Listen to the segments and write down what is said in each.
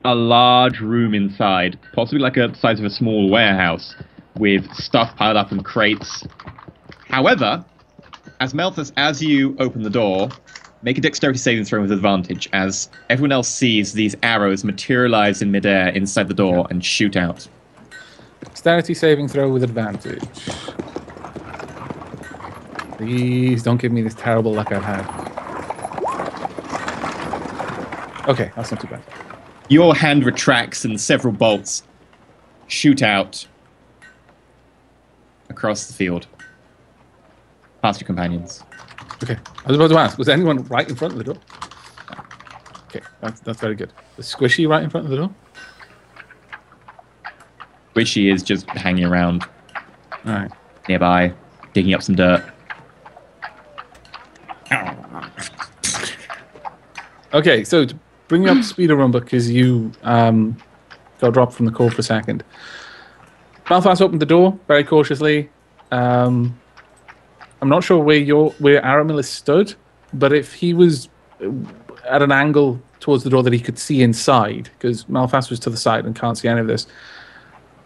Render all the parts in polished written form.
a large room inside, possibly like a size of a small warehouse, with stuff piled up in crates. However, as Malthus, as you open the door, make a dexterity saving throw with advantage, as everyone else sees these arrows materialize in midair inside the door and shoot out. Dexterity saving throw with advantage. Please don't give me this terrible luck I've had. Okay, that's not too bad. Your hand retracts and several bolts shoot out across the field, past your companions. Okay, I was about to ask, was anyone right in front of the door? Okay, that's very good. The squishy right in front of the door? Wishy is just hanging around All right. nearby, digging up some dirt. Okay, so to bring you up to speed, Arumba, because you got dropped from the call for a second. Malphas opened the door very cautiously. I'm not sure where Aramil is stood, but if he was at an angle towards the door that he could see inside, because Malphas was to the side and can't see any of this,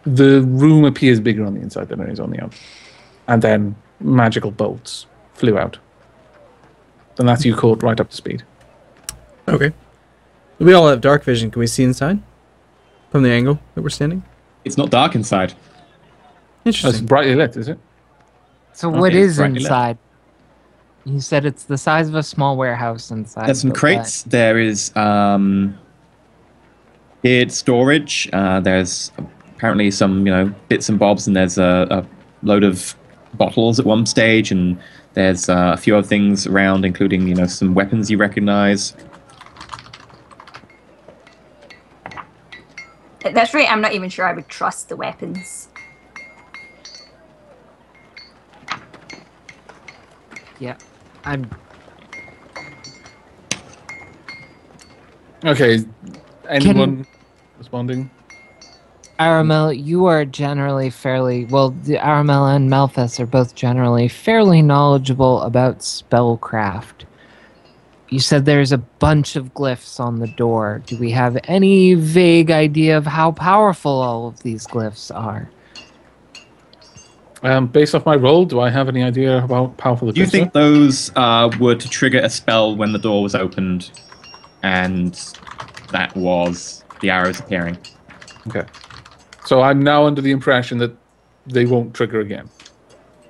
the room appears bigger on the inside than it is on the outside. And then magical bolts flew out. And that's you caught right up to speed. Okay. We all have dark vision. Can we see inside? From the angle that we're standing? It's not dark inside. It's Interesting. brightly lit, is it? So what Okay, is brightly lit. inside? You said it's the size of a small warehouse inside. There's some but crates. There is geared storage. There's apparently some, bits and bobs, and there's a load of bottles at one stage, and there's a few other things around, including, some weapons you recognize. At this rate, I'm not even sure I would trust the weapons. Yeah, I'm. Okay, is anyone responding? Aramel, you are generally fairly well. Aramel and Malthus are both generally fairly knowledgeable about spellcraft. You said there's a bunch of glyphs on the door. Do we have any vague idea of how powerful all of these glyphs are? Based off my roll, do I have any idea about how powerful the Do you glyphs think are? those were to trigger a spell when the door was opened, and that was the arrows appearing? Okay. So I'm now under the impression that they won't trigger again.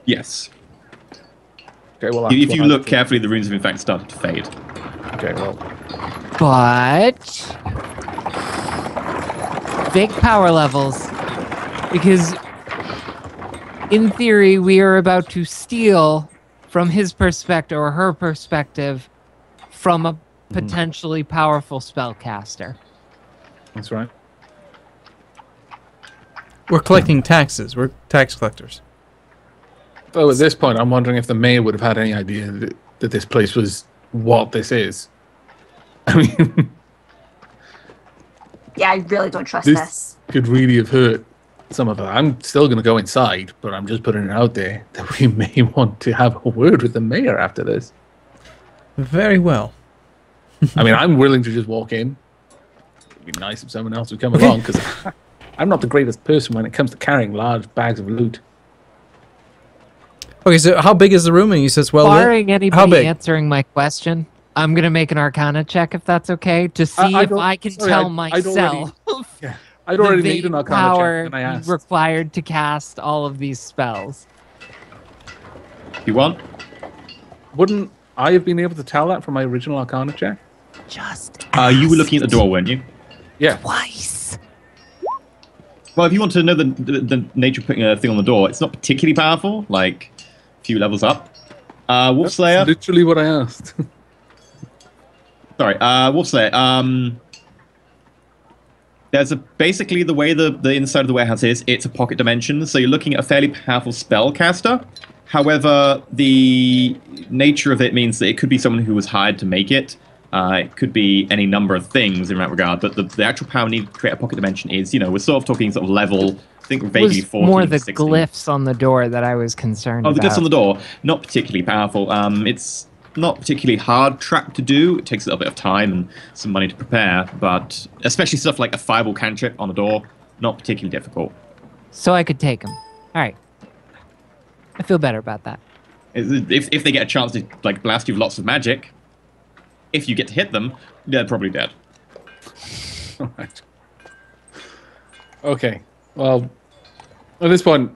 Yes. Okay, well, If that's you what look I- carefully, the runes have in fact started to fade. Okay, well, But big power levels, because in theory we are about to steal from his perspective or her perspective from a potentially powerful spellcaster. that's right. We're collecting taxes. We're tax collectors. So at this point, I'm wondering if the mayor would have had any idea that this place was what this is. I mean, Yeah, I really don't trust this this. could really have hurt some of it. I'm still going to go inside, but I'm just putting it out there that we may want to have a word with the mayor after this. Very well. I mean, I'm willing to just walk in. It'd be nice if someone else would come along, because I'm not the greatest person when it comes to carrying large bags of loot. Okay, so how big is the room? And you says, well, Barring how anybody big? answering my question, I'm gonna make an Arcana check if that's okay to see if don't- I can sorry, tell I'd myself Yeah, I'd already the made an vague Arcana power check, and I asked. required to cast all of these spells. If you want, Wouldn't I have been able to tell that from my original Arcana check? Just you were looking at the door, weren't you? Yeah. twice. Well, if you want to know the nature of putting a thing on the door, it's not particularly powerful, like a few levels up. Wolf Slayer. That's literally what I asked. Sorry, Wolf Slayer. There's basically the way the inside of the warehouse is, it's a pocket dimension, so you're looking at a fairly powerful spellcaster. However, the nature of it means that it could be someone who was hired to make it. It could be any number of things in that regard, but the actual power needed to create a pocket dimension is, we're sort of talking sort of level, I think It vaguely was 14, more the 16. glyphs on the door that I was concerned Oh, the about. glyphs on the door, not particularly powerful. It's not particularly hard trap to do. It takes a little bit of time and some money to prepare, but especially stuff like a fireball cantrip on the door, not particularly difficult. So I could take him. All right. I feel better about that. If they get a chance to like blast you with lots of magic, if you get to hit them, they're probably dead. All right. Okay. Well, at this point,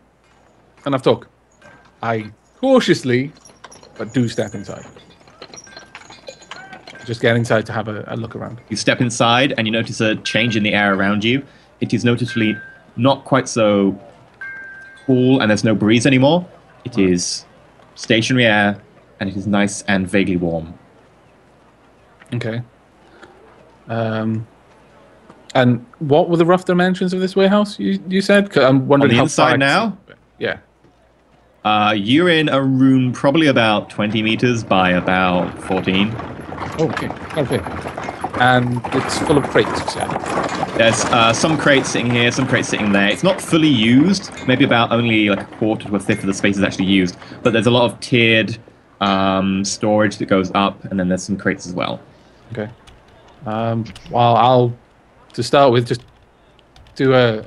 enough talk. I cautiously, but do step inside. Just get inside to have a look around. You step inside and you notice a change in the air around you. It is noticeably not quite so cool and there's no breeze anymore. It is stationary air and it is nice and vaguely warm. Okay. And what were the rough dimensions of this warehouse? You said? 'Cause I'm wondering On the how inside far now? Yeah. You're in a room probably about 20 meters by about 14. Okay. Okay. And it's full of crates, you said. There's some crates sitting here, some crates sitting there. It's not fully used. Maybe about only like a quarter to a fifth of the space is actually used. But there's a lot of tiered storage that goes up, and then there's some crates as well. Okay. Well, I'll, to start with, just do a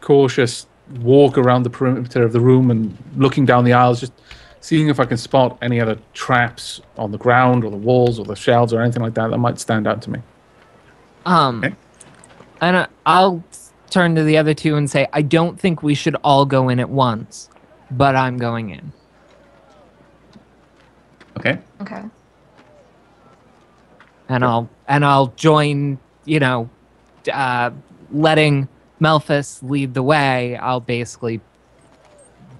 cautious walk around the perimeter of the room and looking down the aisles, just seeing if I can spot any other traps on the ground or the walls or the shelves or anything like that that might stand out to me. Okay. And I'll turn to the other two and say, I don't think we should all go in at once, but I'm going in. Okay. Okay. And I'll join, letting Melphus lead the way. I'll basically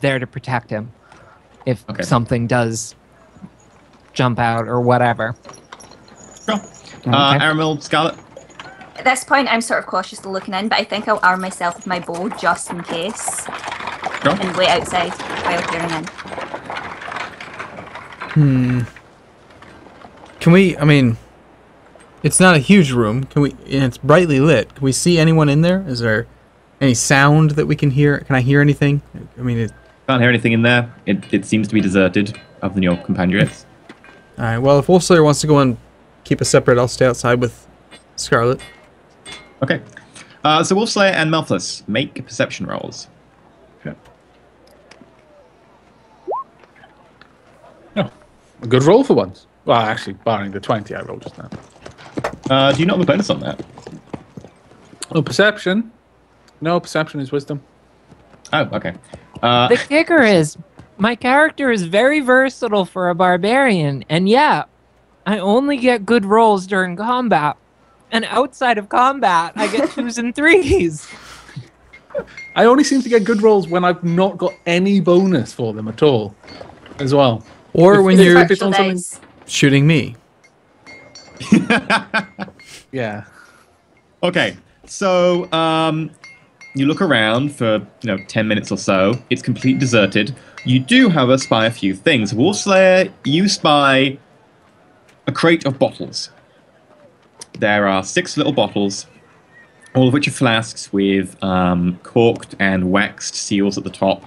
there to protect him if Okay. something does jump out or whatever. Sure. Okay. Aramil, Scarlet. At this point, I'm sort of cautiously looking in, but I think I'll arm myself with my bow just in case Sure. and wait outside while peering in. Can we? I mean, it's not a huge room. Can we? And it's brightly lit. Can we see anyone in there? Is there any sound that we can hear? Can I hear anything? I mean, Can't hear anything in there. It seems to be deserted, other than your compatriots. all right. Well, if Wolfslayer wants to go and keep us separate, I'll stay outside with Scarlet. Okay. So Wolfslayer and Melphus, make perception rolls. Okay. Oh, a good roll for once. Well, actually, barring the 20 I rolled just now. Do you not have a bonus on that? Oh, perception? No, perception is wisdom. Oh, okay. The kicker is, my character is very versatile for a barbarian, and yeah, I only get good rolls during combat. And outside of combat, I get 2s and 3s. I only seem to get good rolls when I've not got any bonus for them at all, as well. Or when If you're it's on something- Dice. shooting me. Yeah. Okay, so you look around for 10 minutes or so. It's completely deserted. You do, however, spy a few things. Wolfslayer, you spy a crate of bottles. There are 6 little bottles, all of which are flasks with corked and waxed seals at the top.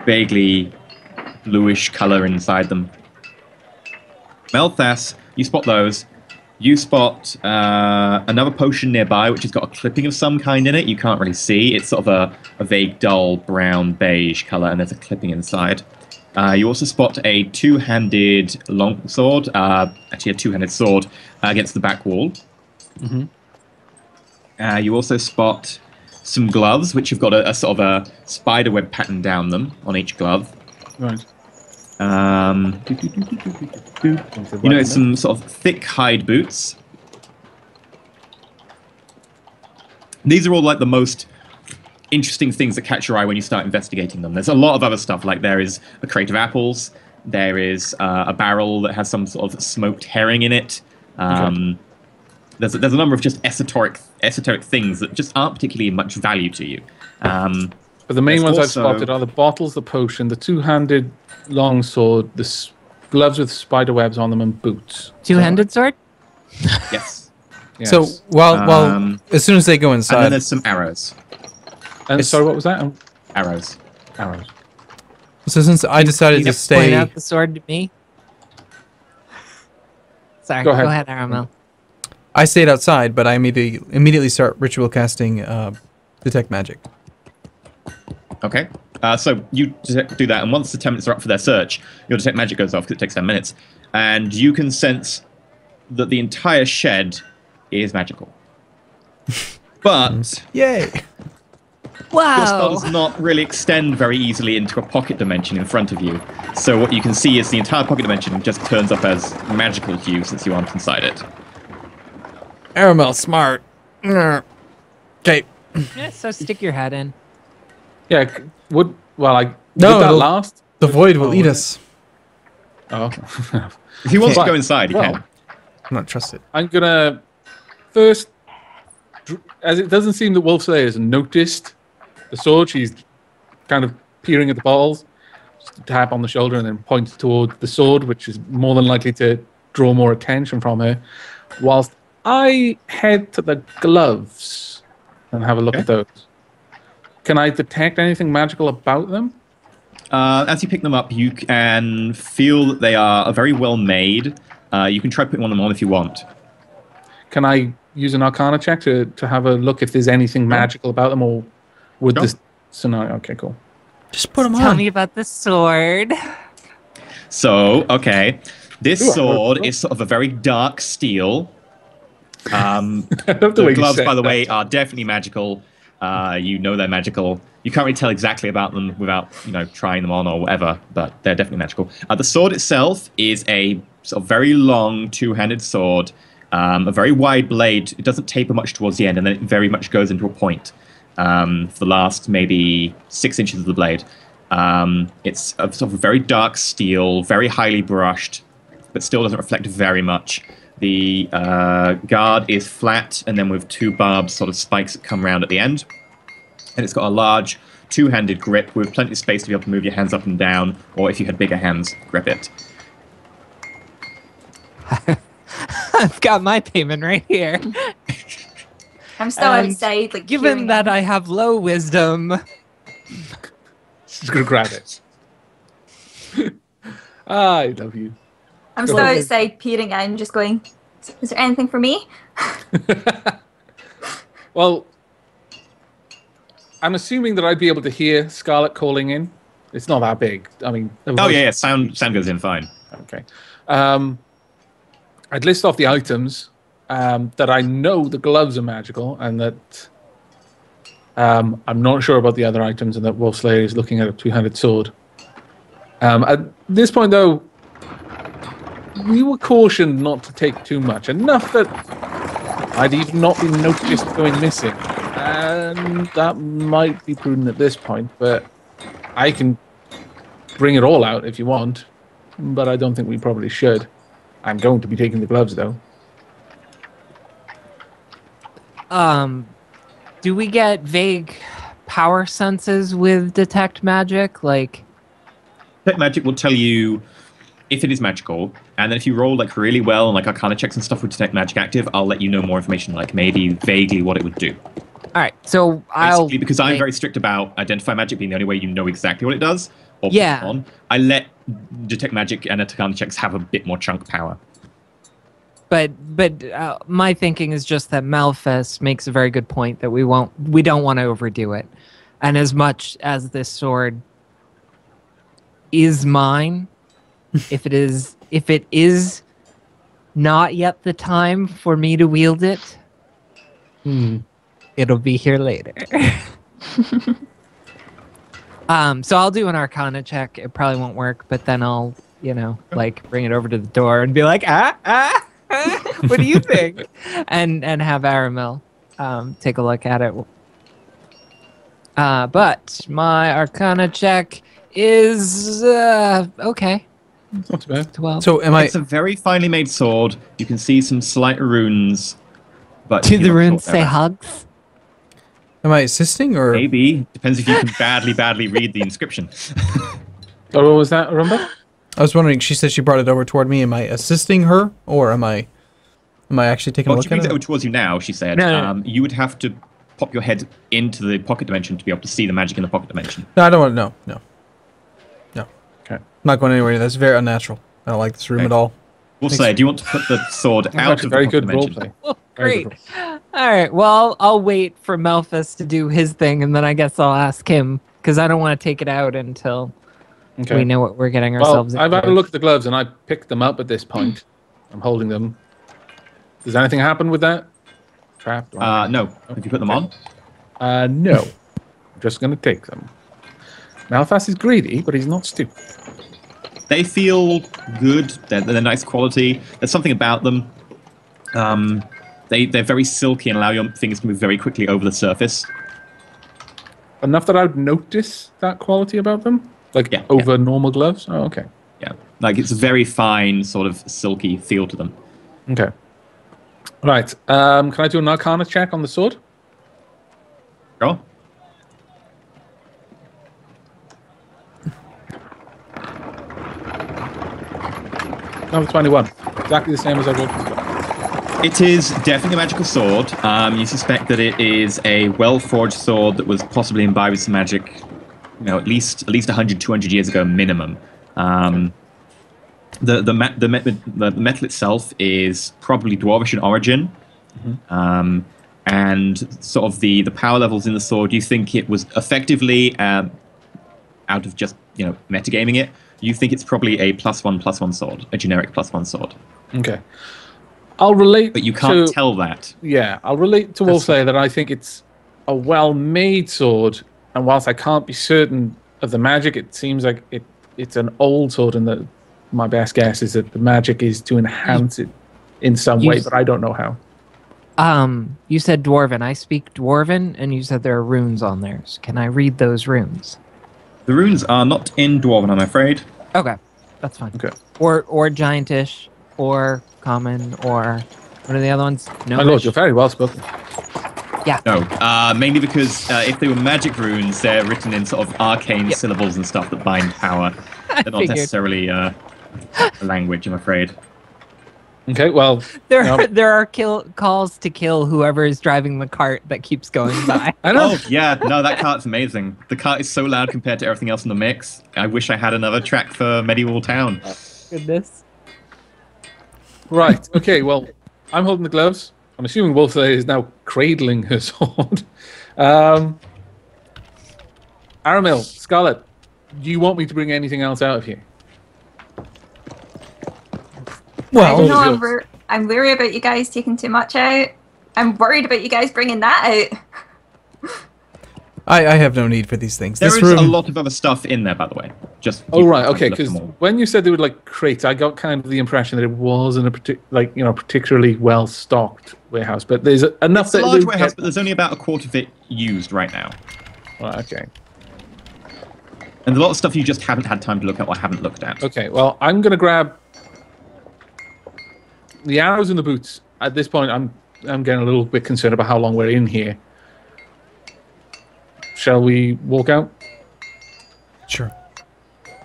Vaguely bluish color inside them. Melthas, you spot those. You spot another potion nearby, which has got a clipping of some kind in it. You can't really see. It's sort of a vague, dull, brown, beige color, and there's a clipping inside. You also spot a two-handed longsword, actually a two-handed sword, against the back wall. Mm-hmm. You also spot some gloves, which have got a sort of a spiderweb pattern down them on each glove. Right. You know, some sort of thick hide boots. These are all like the most interesting things that catch your eye when you start investigating them. There's a lot of other stuff, like there is a crate of apples, there is a barrel that has some sort of smoked herring in it. Okay. There's a number of just esoteric things that just aren't particularly much value to you. But the main there's ones I've also- spotted are the bottles, the potion, the two-handed longsword, the gloves with spider webs on them, and boots. Two-handed sword? Yes. Yes. So while as soon as they go And then inside, there's some arrows. And sorry, what was that? Arrows. Arrows. So since I decided to Point stay, out the sword to me. Sorry, Go ahead. go ahead, Aramel. I stayed outside, but I immediately start ritual casting detect magic. Okay. So you do that, and once the 10 minutes are up for their search, your detect magic goes off because it takes 10 minutes, and you can sense that the entire shed is magical. But Yay! your spell Wow. does not really extend very easily into a pocket dimension in front of you. So what you can see is the entire pocket dimension just turns up as magical to you since you aren't inside it. Aramel, smart. Okay. Yeah, so stick your head in. Yeah, would that it'll- last? The void will Oh, eat would it? us. Oh. If he wants to Okay. go inside, he Well, can. I'm not trusted. I'm gonna first, as it doesn't seem that Wolf Slayer has noticed the sword. She's kind of peering at the balls, just a tap on the shoulder, and then point toward the sword, which is more than likely to draw more attention from her. Whilst I head to the gloves and have a look Okay. at those. Can I detect anything magical about them? As you pick them up, you can feel that they are very well made. You can try putting one of them on if you want. Can I use an Arcana check to have a look if there's anything magical about them, or would Sure. this scenario? Okay, cool. Just put them Tell on. me about the sword. So, okay. This Ooh, sword is sort of a very dark steel. I love The way you gloves, said by the that. way, are definitely magical. You know they're magical. You can't really tell exactly about them without, trying them on or whatever, but they're definitely magical. The sword itself is a sort of very long two-handed sword, a very wide blade. It doesn't taper much towards the end, and then it very much goes into a point for the last maybe 6 inches of the blade. It's a sort of very dark steel, very highly brushed, but still doesn't reflect very much. The guard is flat, and then with two barbed sort of spikes that come round at the end. And it's got a large two-handed grip with plenty of space to be able to move your hands up and down, or if you had bigger hands, grip it. I've got my payment right here. I'm still And outside, like Given peering that in. I have low wisdom, She's gonna grab it. I love you. I'm still outside peering in, just going, is there anything for me? Well, I'm assuming that I'd be able to hear Scarlet calling in. It's not that big. I mean, Oh, yeah, sound goes in fine. Okay. I'd list off the items that I know the gloves are magical, and that I'm not sure about the other items, and that Wolf Slayer is looking at a two-handed sword. At this point, though, we were cautioned not to take too much. Enough that I'd even not been noticed going missing. And that might be prudent at this point, but I can bring it all out if you want. But I don't think we probably should. I'm going to be taking the gloves, though. do we get vague power senses with detect magic? Like, Detect magic will tell you if it is magical, and then if you roll like really well and like Arcana checks and stuff with detect magic active, I'll let you know more information, like maybe vaguely what it would do. all right, so I'll Basically, because I'm make- very strict about identify magic being the only way you know exactly what it does, or put Yeah. it on, I let detect magic and Arcana checks have a bit more chunk power. But my thinking is just that Malphus makes a very good point that we don't want to overdo it, and as much as this sword is mine, if it is not yet the time for me to wield it, it'll be here later. So I'll do an Arcana check. It probably won't work, but then I'll like bring it over to the door and be like, what do you think? and have Aramel take a look at it. But my Arcana check is okay. It's not too bad. 12. So am I? It's a very finely made sword. You can see some slight runes, but Do you're the not runes sure say about hugs? Am I assisting or? Maybe. Depends if you can badly read the inscription. Oh, what was that, Rumba? I was wondering. She said she brought it over toward me. Am I assisting her, or am I actually taking a Well, look she at brings it it? over towards you now, she said. No. You would have to pop your head into the pocket dimension to be able to see the magic in the pocket dimension. No, I don't want to. No. not going anywhere. That's very unnatural. I don't like this room at all. We'll say, do you want to put the sword out of very the good dimension? roleplay. Oh, Very great. good. All right. Well, I'll wait for Melphus to do his thing, and then I guess I'll ask him because I don't want to take it out until Okay. we know what we're getting Well, ourselves I've into. had a look at the gloves and I picked them up at this point. I'm holding them. Does anything happen with that? Trapped? Or No. Have you put them on? no. I'm just going to take them. Malphas is greedy, but he's not stupid. They feel good. They're nice quality. There's something about them. They're very silky and allow your fingers to move very quickly over the surface. Enough that I'd notice that quality about them? Like Yeah, over normal gloves? Oh, okay. Yeah, like it's a very fine sort of silky feel to them. Okay. Right. Can I do an Arcana check on the sword? Sure. Number 21. Exactly the same as I rolled before. It is definitely a magical sword. You suspect that it is a well-forged sword that was possibly imbibed with some magic, at least 100, 200 years ago minimum. The metal itself is probably dwarvish in origin. Mm-hmm. And sort of the power levels in the sword, you think it was effectively, out of just, metagaming it, you think it's probably a +1/+1 sword, a generic +1 sword. Okay. I'll relate But you can't to, tell that. Yeah, I'll relate to Wolfslayer that I think it's a well-made sword, and whilst I can't be certain of the magic, it seems like it's an old sword, and that my best guess is that the magic is to enhance it in some way, but I don't know how. You said Dwarven. I speak Dwarven, and you said there are runes on theirs. Can I read those runes? The runes are not in Dwarven, I'm afraid. Okay, that's fine. Okay. Or Giantish, or Common, or what are the other ones? No. My lord, you're very well spoken. Yeah. No, mainly because if they were magic runes, they're written in sort of arcane syllables and stuff that bind power. They're not figured. necessarily a language, I'm afraid. Okay, well... There are calls to kill whoever is driving the cart that keeps going by. I know. Oh, yeah, no, that cart's amazing. The cart is so loud compared to everything else in the mix. I wish I had another track for Medieval Town. Goodness. Right, okay, well, I'm holding the gloves. I'm assuming Wolfslayer is now cradling her sword. Aramil, Scarlet, do you want me to bring anything else out of here? I don't Well, know, I'm worried about you guys taking too much out. I'm worried about you guys bringing that out. I have no need for these things. There This is room, a lot of other stuff in there, by the way. Just Oh, right, okay, look because them all. when you said they were like crates, I got kind of the impression that it wasn't a particularly well-stocked warehouse, but there's enough It's a that... large they warehouse, get- but there's only about a quarter of it used right now. Right, okay. And a lot of stuff you just haven't had time to look at or haven't looked at. Okay, well, I'm going to grab the arrows and the boots. At this point, I'm getting a little bit concerned about how long we're in here. Shall we walk out? sure.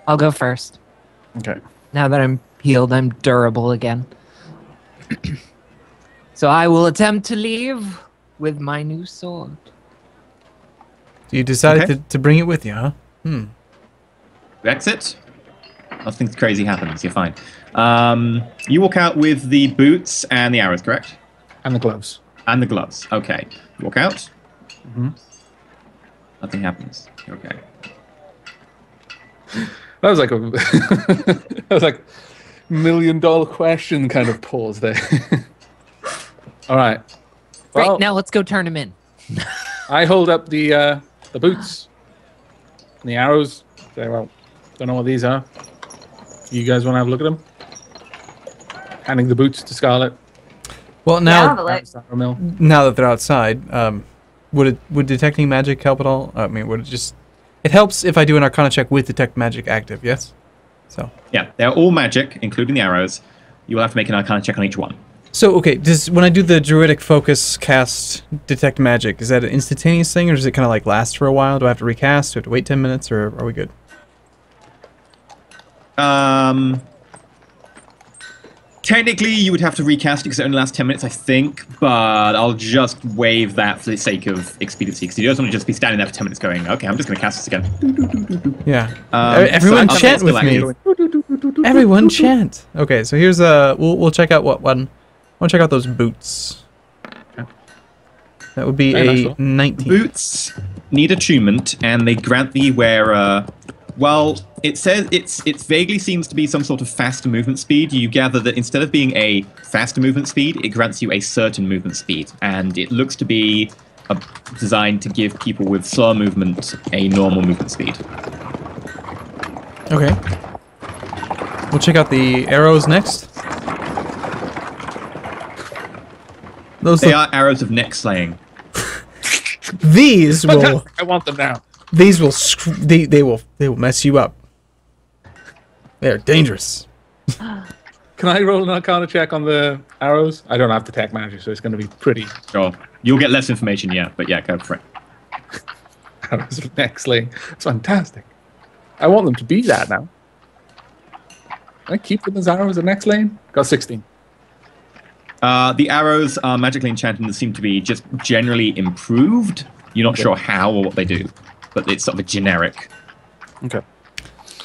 I'll go first. Okay. Now that I'm healed, I'm durable again. So I will attempt to leave with my new sword. So you decided Okay. to bring it with you, huh? You exit. Nothing crazy happens. You're fine. You walk out with the boots and the arrows, correct? And the gloves. And the gloves. Okay. You walk out. Mhm. Nothing happens. You're okay. That was like a that was like $1 million question kind of pause there. All right. Right, Well, now let's go turn him in. I hold up the boots and the arrows. Say, well, don't know what these are. You guys want to have a look at them? Handing the boots to Scarlet. Well, Yeah, I'll now have a look. Ramil. now that they're outside, would detecting magic help at all? I mean, would it just... It helps if I do an Arcana check with detect magic active, yes? So Yeah, they're all magic, including the arrows. You will have to make an Arcana check on each one. So, okay, when I do the Druidic Focus cast Detect Magic, is that an instantaneous thing, or does it kind of like last for a while? Do I have to recast? Do I have to wait 10 minutes, or are we good? Technically, you would have to recast it because it only lasts 10 minutes, I think, but I'll just waive that for the sake of expediency, because you don't want to just be standing there for 10 minutes going, okay, I'm just going to cast this again. Yeah. so Everyone I'm chant still with me. active. Everyone chant. Okay, so here's we'll check out what one. I want to check out those boots. That would be Very nice a one. 19. Boots need attunement, and they grant the wearer. Well, it says it vaguely seems to be some sort of faster movement speed. You gather that instead of being a faster movement speed, it grants you a certain movement speed, and it looks to be designed to give people with slower movement a normal movement speed. Okay. We'll check out the arrows next. Those They look, are arrows of neck slaying. these will I want them now. these will they will mess you up. They're dangerous. Can I roll an Arcana check on the arrows? I don't have the tech manager, so it's going to be pretty. Sure. You'll get less information, yeah, but yeah, go for it. Arrows of neck slaying. It's fantastic. I want them to be that now. Can I keep them as arrows of neck slaying? Got 16. The arrows are magically enchanted and seem to be just generally improved. You're not sure how or what they do, but it's sort of a generic. Okay.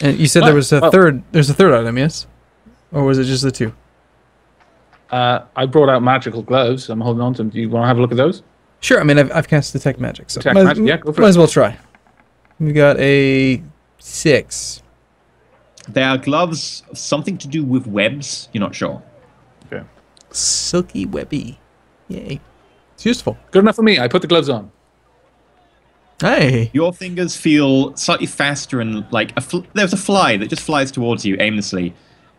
And you said there was a third. There's a third item, yes, or was it just the two? I brought out magical gloves. I'm holding on to them. Do you want to have a look at those? Sure. I mean, I've cast detect magic, so Detect magic, yeah, go for might it. as well try. We got a 6. They are gloves, something to do with webs. You're not sure. Okay. Silky webby. Yay. It's useful. Good enough for me. I put the gloves on. Hey. Your fingers feel slightly faster, and like there's a fly that just flies towards you aimlessly,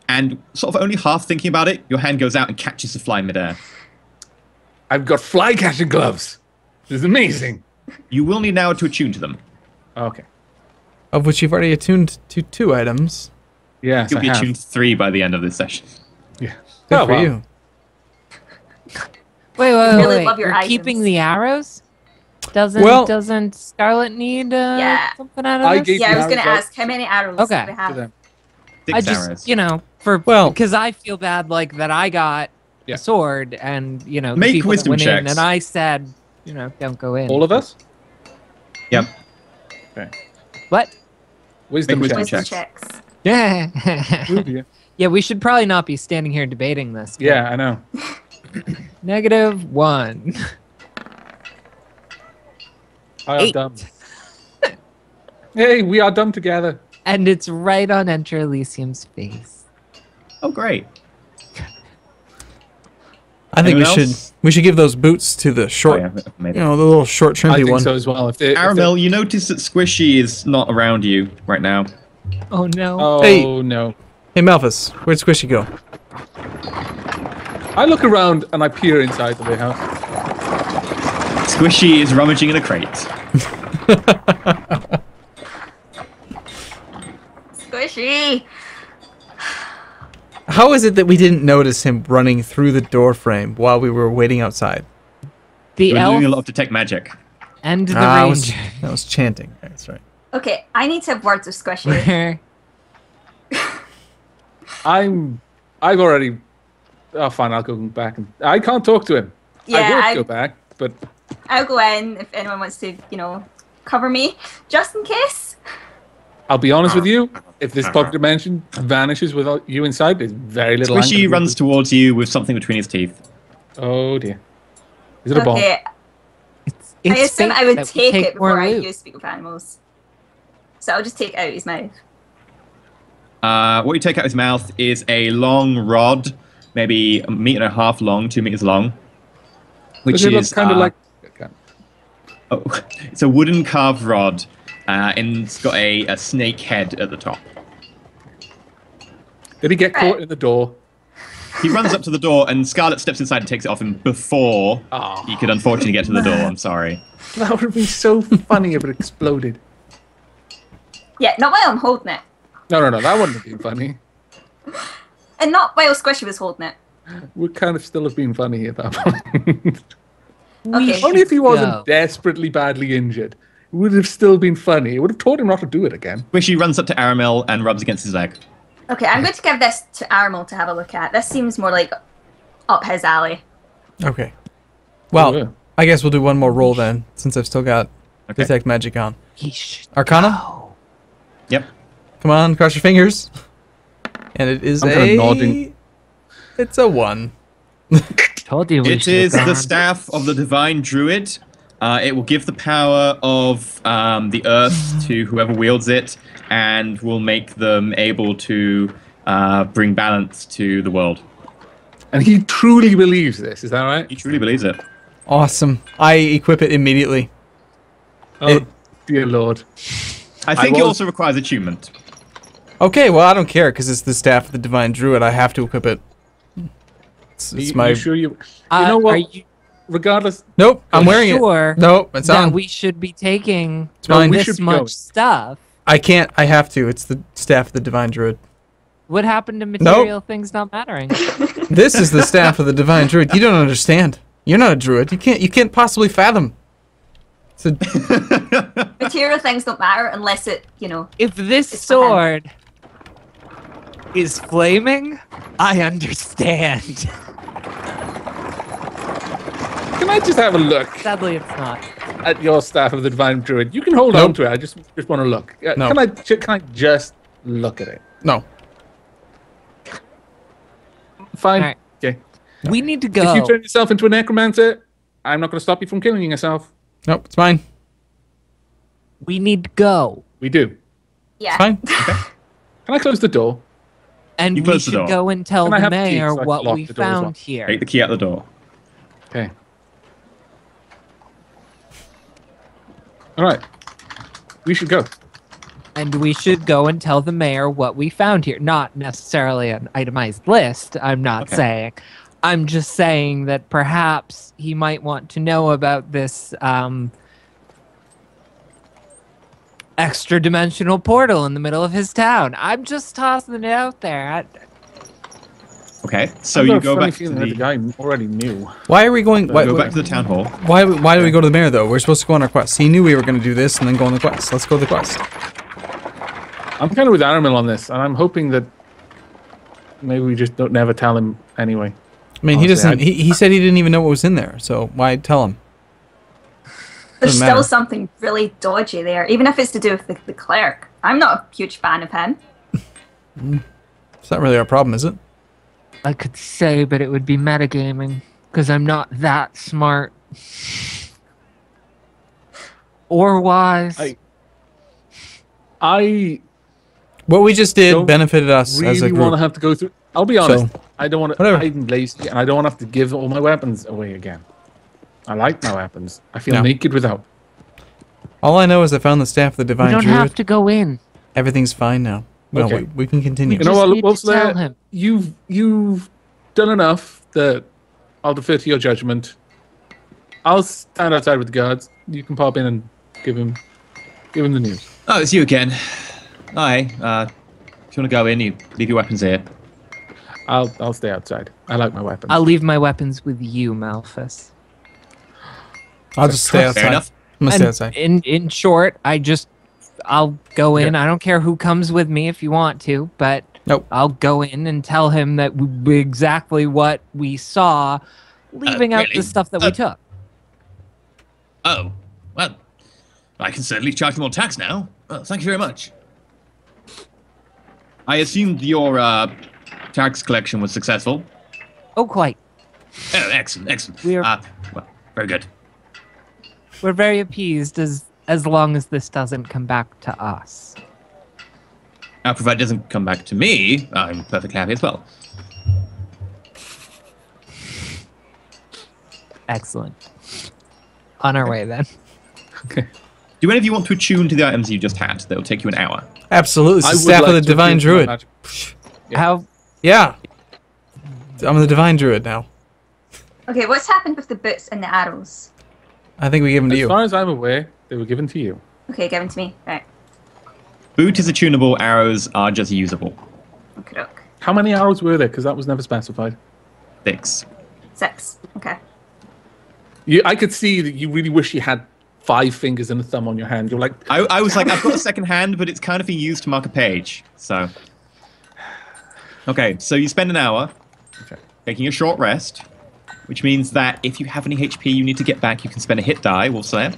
and sort of only half thinking about it, your hand goes out and catches the fly midair. I've got fly catching gloves. This is amazing. You will need now to attune to them. Okay. Of which you've already attuned to 2 items. Yes, You'll I be have. attuned to 3 by the end of this session. Yeah. Good Oh, for wow. you. Wait, Really love your You're items. keeping the arrows? Well- Doesn't Scarlet need Yeah. something out of I this? gave Yeah, I was arrows going to out. ask how many arrows Okay. do we To have? them. 6 I just, arrows. Well- because I feel bad, like, that I got Yeah. a sword and, the Make people that wisdom went in, checks. and I said, don't go in. All of us? Yep. Okay. What? Wisdom Make check. wisdom Wisdom checks. Yeah. Oh, dear. Yeah, we should probably not be standing here debating this. but Yeah, I know. -1. I are 8. dumb. Hey, we are dumb together. And it's right on Enter Elysium's face. Oh, great. I think Anyone else? we should give those boots to the short, Oh, yeah, maybe. the little short I trimpy think one. so as well. If they, Aramel, you notice that Squishy is not around you right now. Oh no. Oh, Hey. no. Hey, Malphus, where'd Squishy go? I look around and I peer inside the house. Squishy is rummaging in a crate. Squishy! How is it that we didn't notice him running through the door frame while we were waiting outside? The You're doing a lot elf of detect magic. and the I was, ranger. I was chanting. That's right. Okay, I need to have words with Squishy. Where I've already. Oh, fine. I'll go back and I can't talk to him. Yeah, I would I- go back, but I'll go in if anyone wants to, cover me, just in case. I'll be honest with you. If this pocket dimension vanishes without you inside, there's very little. Squishy angle. runs towards you with something between his teeth. Oh dear. Is it a bomb? Okay, it's I assume fate I would that we take it more before I loot. use speak with animals. So I'll just take it out of his mouth. What you take out of his mouth is a long rod, maybe 1.5 meters long, 2 meters long, which Does it look is kind of like? oh, it's a wooden carved rod, and it's got a snake head at the top. Did he get caught in the door? He runs up to the door, and Scarlet steps inside and takes it off him before Oh. he could unfortunately get to the door. I'm sorry. That would have been so funny if it exploded. Yeah, not while I'm holding it. No, that wouldn't have been funny. And not while Squishy was holding it. Would kind of still have been funny at that point. Okay. Only if he wasn't go. desperately badly injured. It would have still been funny. It would have taught him not to do it again. Squishy runs up to Aramel and rubs against his leg. Okay, I'm going to give this to Armel to have a look at. This seems more like up his alley. Okay. Well, yeah. I guess we'll do one more roll then, since I've still got Okay. detect magic on. He should Arcana? go. Yep. Come on, cross your fingers. And it is I'm kinda nodding. It's a 1. Told you we It should have is the gone. staff of the divine druid. It will give the power of the earth to whoever wields it, and will make them able to bring balance to the world. And he truly believes this. Is that right? He truly believes it. Awesome. I equip it immediately. Oh, It- dear Lord. I think it was- also requires attunement. Okay, well, I don't care, because it's the staff of the divine druid. I have to equip it. It's You, my... you sure you know what? Are you Regardless, Nope, I'm wearing sure it. Nope, it's that on. we should be taking fine. We this should be much going. stuff? I can't. I have to. It's the staff of the divine druid. What happened to material things not mattering? This is the staff of the divine druid. You don't understand. You're not a druid. You can't possibly fathom. It's a, Material things don't matter unless it, you know. If this It's for him. sword is flaming, I understand. can I just have a look Sadly, it's not. at your staff of the divine druid? You can hold Nope. on to it. I just want to look. No. Can I just look at it? no. Fine. All right. Okay. We need to If go. you turn yourself into a necromancer, I'm not going to stop you from killing yourself. Nope. It's fine. We need to go. We do. Yeah. Fine. Can I close the door? And You we close the should door. go and tell Can I the have the key mayor so I can what lock we the door as well? found here. Take the key out the door. Okay. All right. We should go. And we should go and tell the mayor what we found here. Not necessarily an itemized list, I'm not Okay. saying. I'm just saying that perhaps he might want to know about this extra dimensional portal in the middle of his town. I'm just tossing it out there. Okay, so I've got you a go funny back to feeling that the the guy already knew. Why are we going? Why, go back to the town hall. why do we go to the mayor though? We're supposed to go on our quest. He knew we were going to do this and then go on the quest. Let's go to the quest. I'm kind of with Aramil on this, and I'm hoping that maybe we just don't never tell him anyway. I mean, he Honestly, doesn't. He said he didn't even know what was in there. So why tell him? There's Doesn't still matter. something really dodgy there, even if it's to do with the clerk. I'm not a huge fan of him. It's not really our problem, is it? I could say, but it would be metagaming because I'm not that smart or wise. I What we just did Don't benefited us as a really want to group. have to go through. I'll be honest. So, I don't want to. whatever. I'm lazy, and I don't want to have to give all my weapons away again. I like my weapons. I feel No. naked without. All I know is I found the staff of the we divine don't druid. have to go in. Everything's fine now. No, Okay. we can continue. You know Just what, need to Wolfslayer? tell him. You've done enough that I'll defer to your judgment. I'll stand outside with the guards. You can pop in and give him the news. Oh, it's you again. Hi. If you want to go in, you leave your weapons here. I'll stay outside. I like my weapons. I'll leave my weapons with you, Malphus. I'll just stay Fair outside. enough. I'm gonna stay And outside. in short, I'll go in. Yeah. I don't care who comes with me if you want to, but Nope. I'll go in and tell him that exactly what we saw, leaving out really? the stuff that we took. Oh, well, I can certainly charge more tax now. Well, thank you very much. I assumed your tax collection was successful. Oh, quite. Oh, excellent, excellent. We're- Well, very good. We're very appeased as long as this doesn't come back to us. Now, provided it doesn't come back to me, I'm perfectly happy as well. Excellent. On our way then. Do any of you want to attune to the items you just had? That will take you an hour. Absolutely. It's I the would staff like of the to divine give my druid. magic- Yeah. How Yeah. I'm the divine druid now. Okay, what's happened with the boots and the arrows? I think we gave them to As you. far as I'm aware, they were given to you. Okay, given to me. Right. Boot is attunable, arrows are just usable. Okay, look. How many arrows were there? Because that was never specified. 6. 6. Okay. I could see that you really wish you had 5 fingers and a thumb on your hand. You're like, I was like, I've got a second hand, but it's kind of being used to mark a page. So, Okay, so you spend an hour Okay. taking a short rest, which means that if you have any HP you need to get back, you can spend a hit die, we'll say.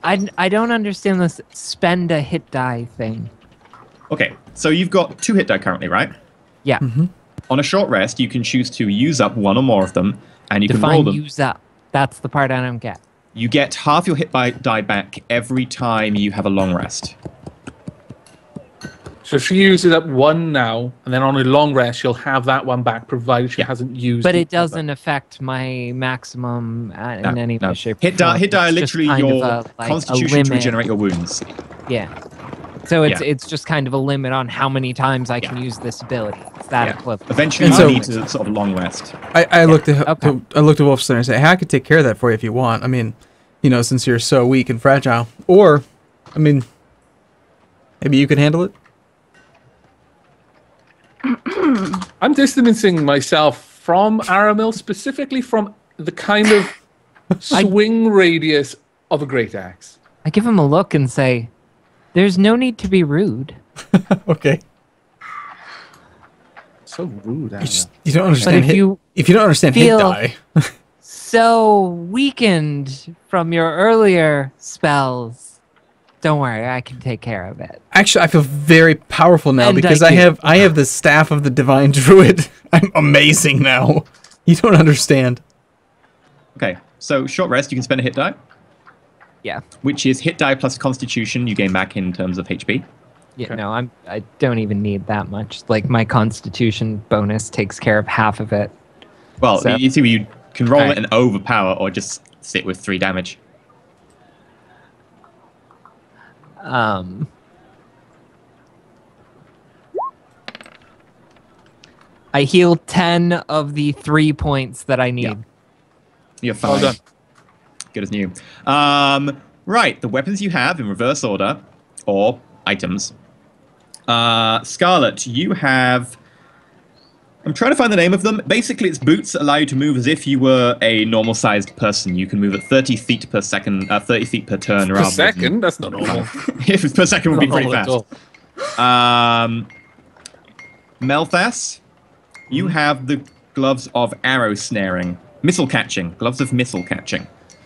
I don't understand this spend a hit die thing. Okay, so you've got 2 hit die currently, right? Yeah. On a short rest, you can choose to use up 1 or more of them, and you can roll Define them. use up. That's the part I don't get. You get half your hit die back every time you have a long rest. So she uses up 1 now, and then on a long rest, she'll have that one back, provided she hasn't used. But it the other. doesn't affect my maximum in No, any no. way, shape, or Hit die form. are It's just literally kind of your a constitution to limit. regenerate your wounds. Yeah. So Yeah. it's just kind of a limit on how many times I can Yeah. use this ability. It's that Yeah. equivalent. Eventually, And you so- need to sort of long rest. I looked at Okay. I looked at Wolfster and said, "Hey, I could take care of that for you if you want. I mean, you know, since you're so weak and fragile, or, I mean, maybe you could handle it." I'm distancing myself from Aramil, specifically from the kind of swing radius of a great axe. I give him a look and say, "There's no need to be rude." Okay. So rude, Aramil. You don't understand. if you if you don't understand hit feel- die, So weakened from your earlier spells. Don't worry, I can take care of it. actually, I feel very powerful now And because I do. I have the staff of the divine druid. I'm amazing now. You don't understand. Okay, so short rest, you can spend a hit die, Yeah. which is hit die plus constitution you gain back in terms of HP. Yeah, Okay. no, I don't even need that much. Like my constitution bonus takes care of half of it. Well, So- you see, you can roll Alright. it and overpower, or just sit with 3 damage. I heal 10 of the 3 points that I need. Yeah. You're fine. Well done. Good as new. Right, the weapons you have in reverse order, or items. Scarlet, you have... I'm trying to find the name of them. Basically, it's boots that allow you to move as if you were a normal-sized person. You can move at 30 feet per second, 30 feet per turn. Per rather second? That's not normal. if it's per second, would be Not pretty normal at fast. all. Melthas, you have the gloves of arrow snaring, missile catching, gloves of missile catching,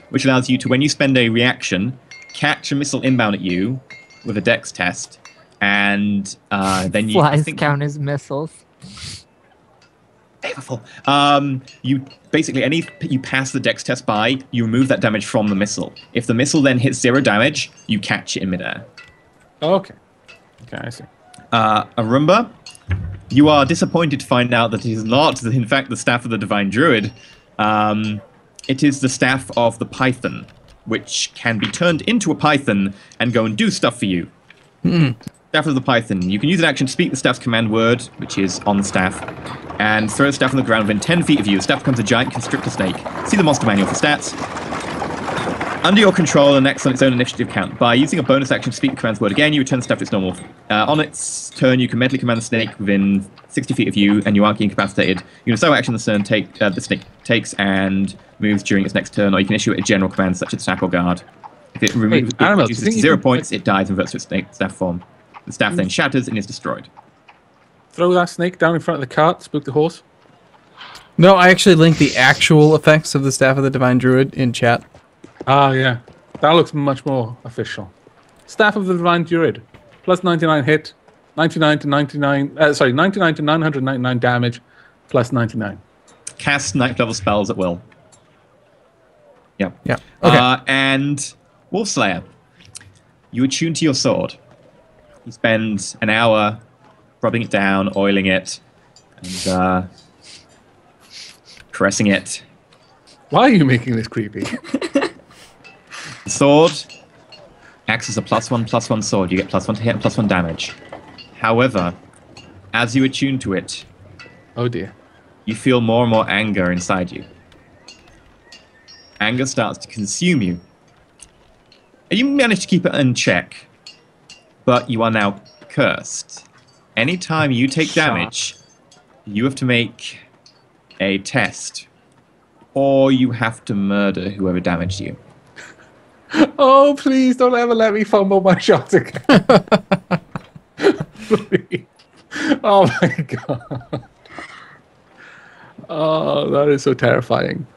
which allows you to, when you spend a reaction, catch a missile inbound at you with a dex test, and then you Flies think count as missiles. flavorful. You basically you pass the dex test by, you remove that damage from the missile. If the missile then hits 0 damage, you catch it in midair. Okay. Okay, I see. Arumba, you are disappointed to find out that it is not, in fact, the staff of the Divine Druid. It is the staff of the Python, which can be turned into a Python and go and do stuff for you. Staff of the Python. You can use an action to speak the staff's command word, which is on the staff, and throw the staff on the ground within 10 feet of you. The staff becomes a giant constrictor snake. See the monster manual for stats. Under your control and next on its own initiative count. By using a bonus action to speak the command's word again, you return the staff to its normal. On its turn, you can mentally command the snake within 60 feet of you, and you aren't incapacitated. You can solo action the snake takes and moves during its next turn, or you can issue it a general command such as attack or guard. If it removes I don't know, do you reduces think to you 0 can- points, it dies and reverts to its staff form. The staff then shatters and is destroyed. Throw that snake down in front of the cart, spook the horse. No, I actually linked the actual effects of the staff of the divine druid in chat. Ah, yeah. That looks much more official. Staff of the Divine Druid. Plus 99 hit. 99 to 999 damage. Plus 99. Cast ninth level spells at will. Yep. Yeah. Okay. And Wolfslayer, you attune to your sword. You spend an hour rubbing it down, oiling it, and caressing it. Why are you making this creepy? The sword acts as a +1/+1 sword. You get +1 to hit and +1 damage. However, as you attune to it, Oh dear. you feel more and more anger inside you. Anger starts to consume you. And you manage to keep it in check, but you are now cursed. Anytime you take damage, you have to make a test, or you have to murder whoever damaged you. Oh, please don't ever let me fumble my shot again. Please. Oh my god. Oh, that is so terrifying.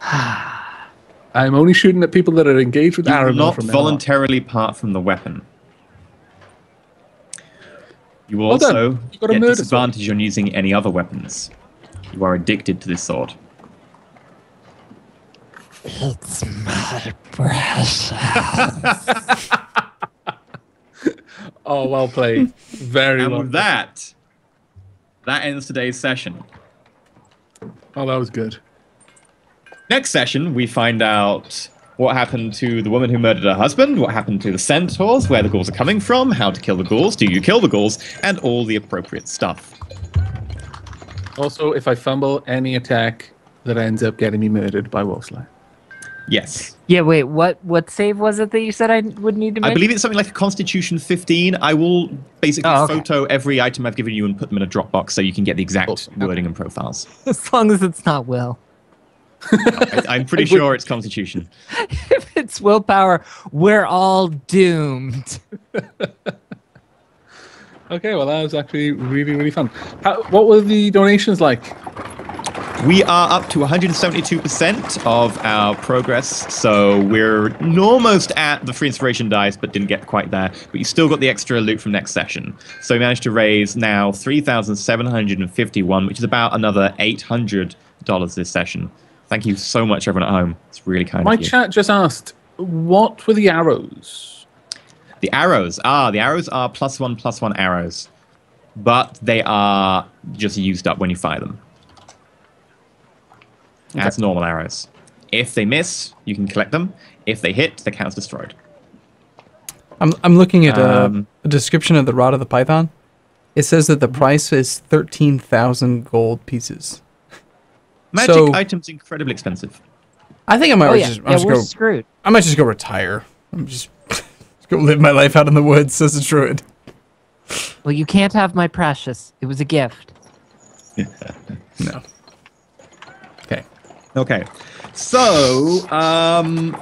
I'm only shooting at people that are engaged with You will arrow not from now on. voluntarily part from the weapon. You will Well done. also You got a get murder disadvantage on using any other weapons. You are addicted to this sword. It's my precious. Oh, well played. Very And well with played. that ends today's session. Oh, that was good. Next session, we find out what happened to the woman who murdered her husband, what happened to the centaurs, where the ghouls are coming from, how to kill the ghouls, do you kill the ghouls, and all the appropriate stuff. Also, if I fumble any attack that ends up getting me murdered by Wolfslayer. Yes. Yeah, wait, what save was it that you said I would need to make? I believe it's something like a Constitution 15. I will basically Oh, okay. photo every item I've given you and put them in a Dropbox so you can get the exact Awesome. wording and profiles. As long as it's not will. I'm pretty sure it's Constitution. If it's willpower, we're all doomed. Okay, well, that was actually really, really fun. What were the donations like? We are up to 172% of our progress, so we're almost at the free inspiration dice, but didn't get quite there. But you still got the extra loot from next session. So we managed to raise now 3,751, which is about another $800 this session. Thank you so much, everyone at home. It's really kind My of you. chat just asked, what were the arrows? The arrows. The arrows are +1/+1 arrows, but they are just used up when you fire them. As normal arrows. If they miss, you can collect them. If they hit, the count's destroyed. I'm looking at a description of the Rod of the Python. It says that the price is 13,000 gold pieces. Magic So- items incredibly expensive. I think I might Oh yeah, just, yeah, we're go. screwed. I might just go retire. I'm just go live my life out in the woods as a druid. Well, you can't have my precious. It was a gift. No. Okay. Okay. So,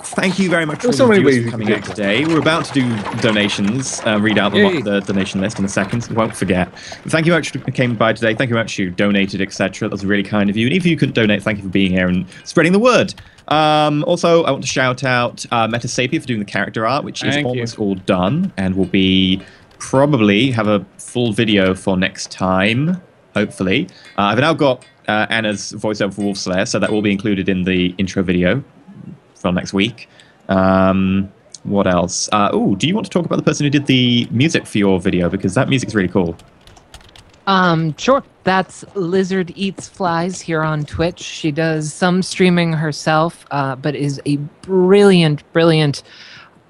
thank you very much for There's so many viewers ways for you coming can out do that. today. We're about to do donations, read out Yay. the donation list in a second. Won't forget. Thank you very much for came by today. Thank you very much you donated, etc. That was really kind of you. And if you couldn't donate, thank you for being here and spreading the word. Also, I want to shout out Metasapia for doing the character art, which is Thank you. almost all done and will be probably have a full video for next time, hopefully. I've now got Anna's voiceover for Wolfslayer, so that will be included in the intro video from next week. What else? Do you want to talk about the person who did the music for your video? Because that music's really cool. Sure. That's Lizard Eats Flies here on Twitch. She does some streaming herself, but is a brilliant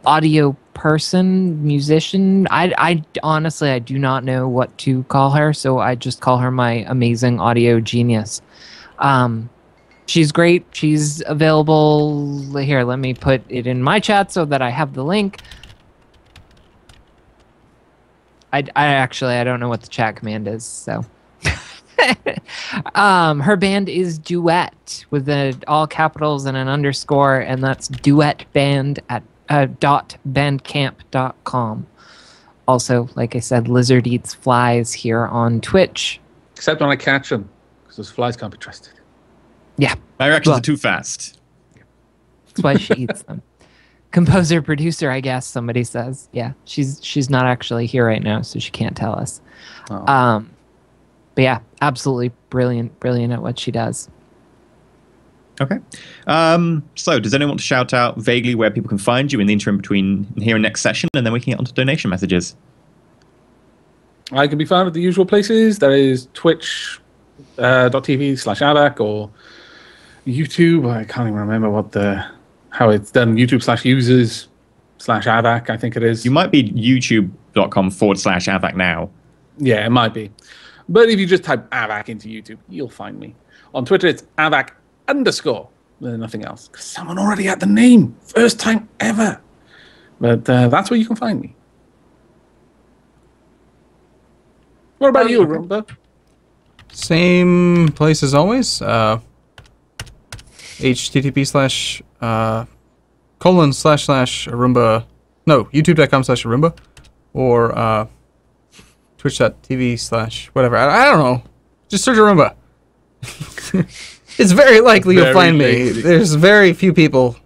audio person, musician. I honestly, I do not know what to call her, so I just call her my amazing audio genius. She's great. She's available here. Let me put it in my chat so that I have the link. I don't know what the chat command is, so. Her band is Duet with all capitals and an underscore, and that's duetband at .bandcamp.com. Also, like I said, Lizard Eats Flies here on Twitch. Except when I catch them, because those flies can't be trusted. Yeah, My reactions Well- are too fast. that's why she eats them. Composer, producer, I guess somebody says. Yeah, she's not actually here right now, so she can't tell us. Oh. But yeah, absolutely brilliant at what she does. Okay. So, does anyone want to shout out vaguely where people can find you in the interim between here and next session, and then we can get onto donation messages? I can be found at the usual places. That is twitch.tv/Avac or YouTube. I can't even remember how it's done. YouTube/users/Avac, I think it is. You might be youtube.com/Avac now. Yeah, it might be. But if you just type Avac into YouTube, you'll find me. On Twitter, it's Avac_. Nothing else. Because someone already had the name. First time ever. But that's where you can find me. What about you, Rumba? Same place as always. http://Arumba. No, youtube.com/Arumba. Or twitch.tv/whatever. I don't know. Just search Roomba. It's very likely you'll find me. There's very few people.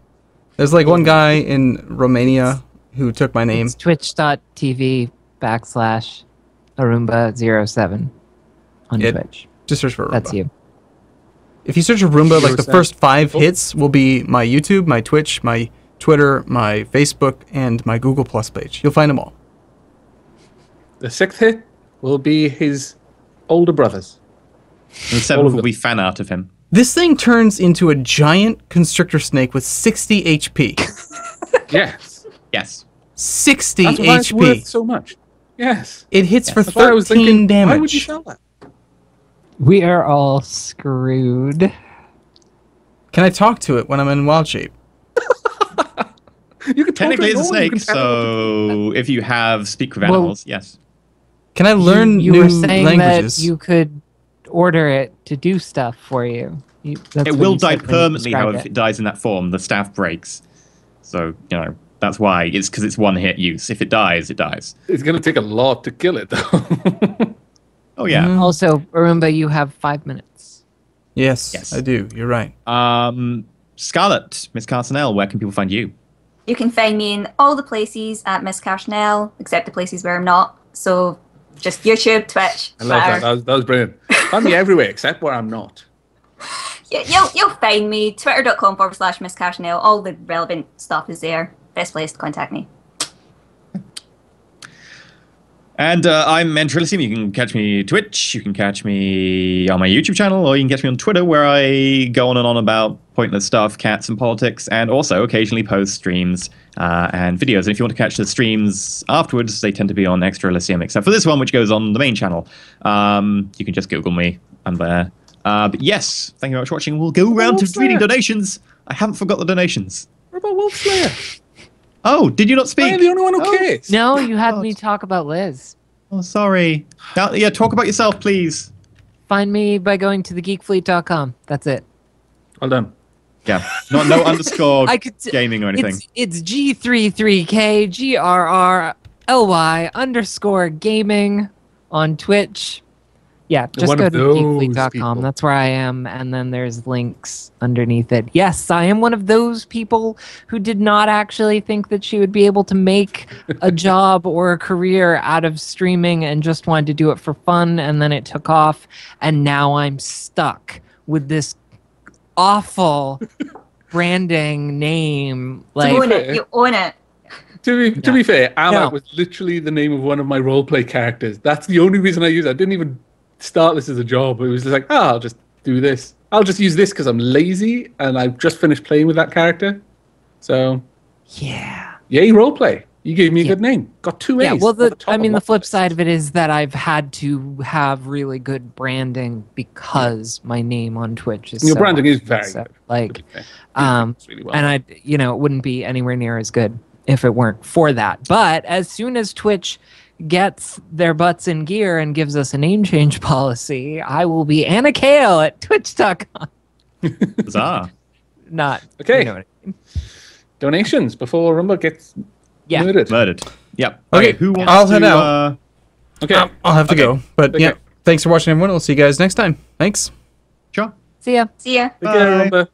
There's like one guy in Romania who took my name. It's twitch.tv/Arumba07 on Twitch. Just search for Roomba. That's you. If you search for Roomba, like the first 5 hits will be my YouTube, my Twitch, my Twitter, my Facebook, and my Google Plus page. You'll find them all. The 6th hit will be his older brothers. And the 7th will be fan art of him. This thing turns into a giant constrictor snake with 60 HP. Yes. Yes. 60 That's why HP. it's worth so much. Yes. It hits for That's why I was 13 thinking, damage. why would you sell that? We are all screwed. Can I talk to it when I'm in wild shape? You can Technically, it's a snake, so if you have speak with animals, yes. Can I learn you new were saying languages? that you could order it to do stuff for you. It will die permanently, however, if it dies in that form. The staff breaks. So, that's why. It's because it's one hit use. If it dies, it dies. It's going to take a lot to kill it, though. Oh, yeah. Also, Arumba, you have 5 minutes. Yes, I do. You're right. Scarlett, Miss Carsonell, where can people find you? You can find me in all the places at Miss Carsonell, except the places where I'm not. So just YouTube, Twitch, I love Twitter. that. That was brilliant. Find me everywhere except where I'm not. You'll find me. Twitter.com/Miss Carsonell. All the relevant stuff is there. Best place to contact me. And I'm Mentrilissium. You can catch me Twitch, you can catch me on my YouTube channel, or you can catch me on Twitter, where I go on and on about pointless stuff, cats and politics, and also occasionally post streams and videos. And if you want to catch the streams afterwards, they tend to be on Extra Elysium, except for this one, which goes on the main channel. You can just Google me. I'm there. But yes, thank you very much for watching. We'll go around to reading donations. I haven't forgot the donations. What about Wolf Slayer? Oh, did you not speak? I'm the only one who cares. No, you had me talk about Liz. Oh, sorry. Now, yeah, talk about yourself, please. Find me by going to thegeekfleet.com. That's it. Well done. Yeah, no underscore I could gaming or anything. It's G33KGRR_gaming on Twitch. Yeah, just one go of to those geekfleet.com. people. That's where I am, and then there's links underneath it. Yes, I am one of those people who did not actually think that she would be able to make a job or a career out of streaming and just wanted to do it for fun, and then it took off, and now I'm stuck with this awful branding name. Like, You own it. You own it. To be fair, Amak No. was literally the name of one of my roleplay characters. That's the only reason I use it. I didn't even start this as a job. It was just like, I'll just do this. I'll just use this because I'm lazy and I've just finished playing with that character. So, yeah. yay, roleplay. You gave me a good name. Got 2 A's. Yeah, well, at the top of the my flip list. side of it is that I've had to have really good branding because my name on Twitch is Your so branding is awesome. very So, good. like, to be fair. It's really well. and it wouldn't be anywhere near as good if it weren't for that. But as soon as Twitch gets their butts in gear and gives us a name change policy, I will be Anna Kale at twitch.com. Bizarre. Not Okay. You know what I mean. Donations before Rumba gets Yeah. Murdered. Yep. Okay, who wants I'll to, head out. Okay. I'll have to Okay. go. But Okay. yeah, thanks for watching, everyone. We'll see you guys next time. Thanks. Sure. See ya. See ya. Take care, Bye. Rumba.